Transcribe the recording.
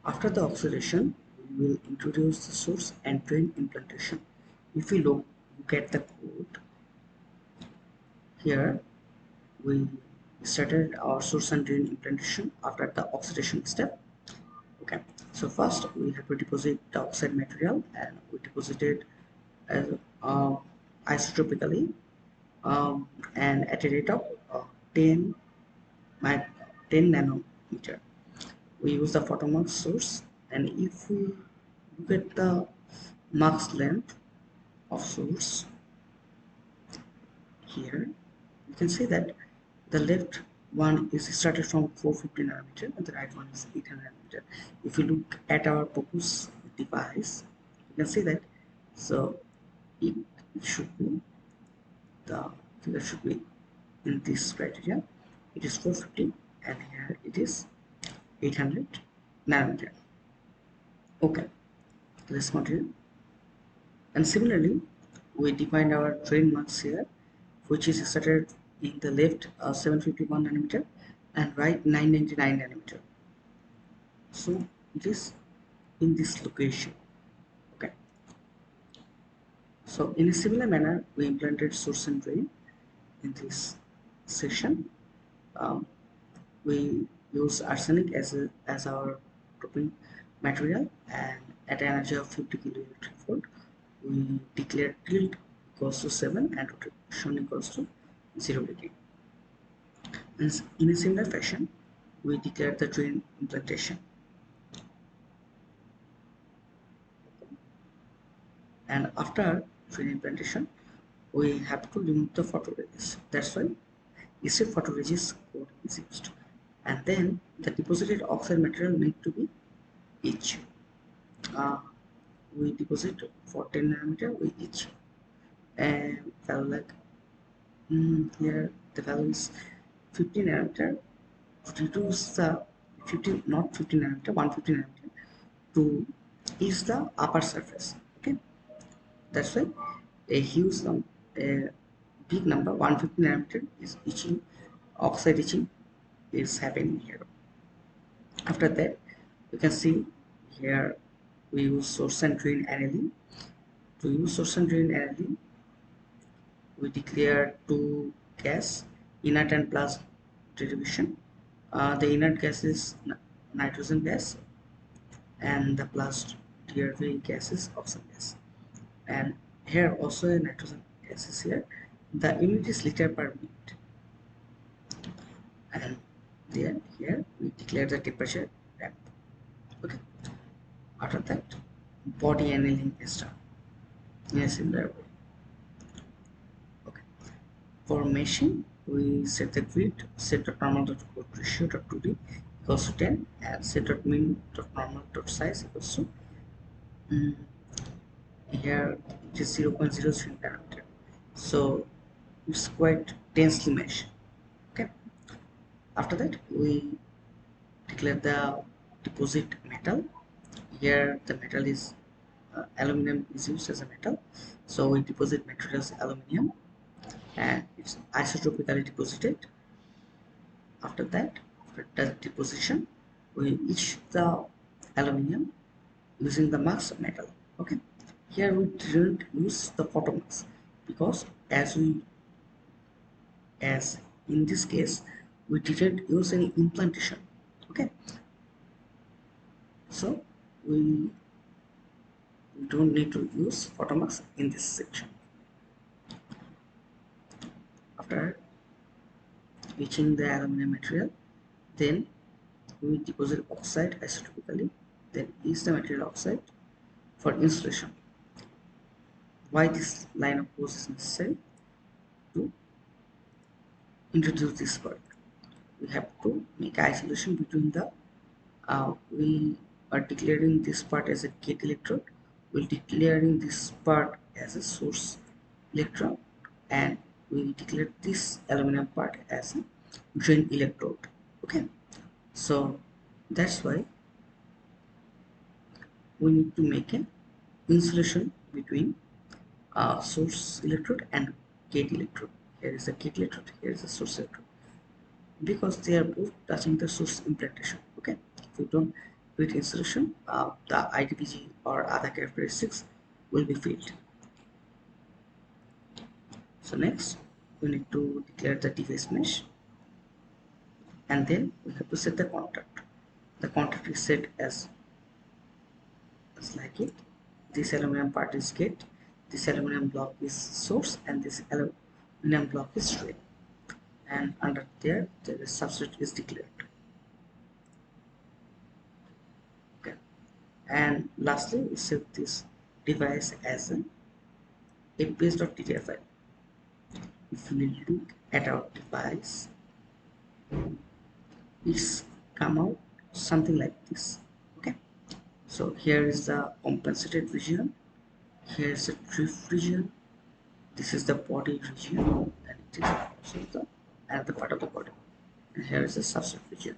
After the oxidation, we will introduce the source and drain implantation. If we look at the code, here we started our source and drain implantation after the oxidation step. Okay, so first we have to deposit the oxide material, and we deposit it as isotopically, and at a rate of 10 10 nanometer. We use the photomask source, and if we look at the mask length of source here, you can see that the left one is started from 450 nanometer and the right one is 800 nanometer. If you look at our proposed device, you can see that, so it should be, the figure should be in this criteria. It is 450 and here it is 800 nanometer. Okay, this material. And similarly, we defined our drain marks here, which is started in the left 751 nanometer and right 999 nanometer. So it is in this location. Okay. So in a similar manner, we implanted source and drain in this section. We use arsenic as our doping material, and at an energy of 50 kiloelectric volt, we declare tilt equals to 7 and rotation equals to 0 degree. And in a similar fashion, we declare the drain implantation. And after drain implantation, we have to remove the photoresist. That's why EC photoresist code is used. And then the deposited oxide material need to be etched. We deposit for 10 nanometer, we etch, and value like here the value is 50 nanometer to reduce the 50, not 50 nanometer, 150 nanometer to ease the upper surface. Okay, that's why a huge a big number 150 nanometer is etching, oxide etching is happening here. After that, you can see here we use source and drain annealing. To use source and drain annealing, we declare two gas, inert and plus derivation. The inert gas is nitrogen gas, and the plus DRV gas is oxygen gas. And here also a nitrogen gas is here. The unit is liter per minute. And then here we declare the temperature ramp. Okay. After that, body annealing is done in a similar way. Okay. For meshing, we set the grid, set the normal dot code ratio dot 2d equals to 10, and set dot min dot normal dot size equals to here it is 0.03 parameter. So it's quite densely meshed. Okay. After that, we declare the deposit metal. Here the metal is aluminum is used as a metal, so we deposit material as aluminum, and it's isotopically deposited. After that, after the deposition, we etch the aluminum using the mask metal. Okay, here we didn't use the photomask because as in this case we didn't use any implantation. Okay, so we don't need to use photomask in this section. After etching the aluminum material, then we deposit oxide isotopically, then etch the material oxide for insulation. Why this line of course is necessary? To introduce this part, we have to make isolation between the we are declaring this part as a gate electrode, we're declaring this part as a source electrode, and we declare this aluminum part as a drain electrode. Okay, so that's why we need to make an insulation between source electrode and gate electrode. Here is a gate electrode, here is a source electrode, because they are both touching the source implantation. Okay, if with insertion, the IDPG or other characteristics will be filled. So next we need to declare the device mesh, and then we have to set the contact. The contact is set as like it. This aluminum part is gate, this aluminum block is source, and this aluminum block is drain. And under there, the substrate is declared. Okay. And lastly, we save this device as an fps.ttf file. If we look at our device, it's come out something like this. Okay. So here is the compensated region, here is the drift region, this is the body region, and it is also the another part of the body, and here is the substrate region.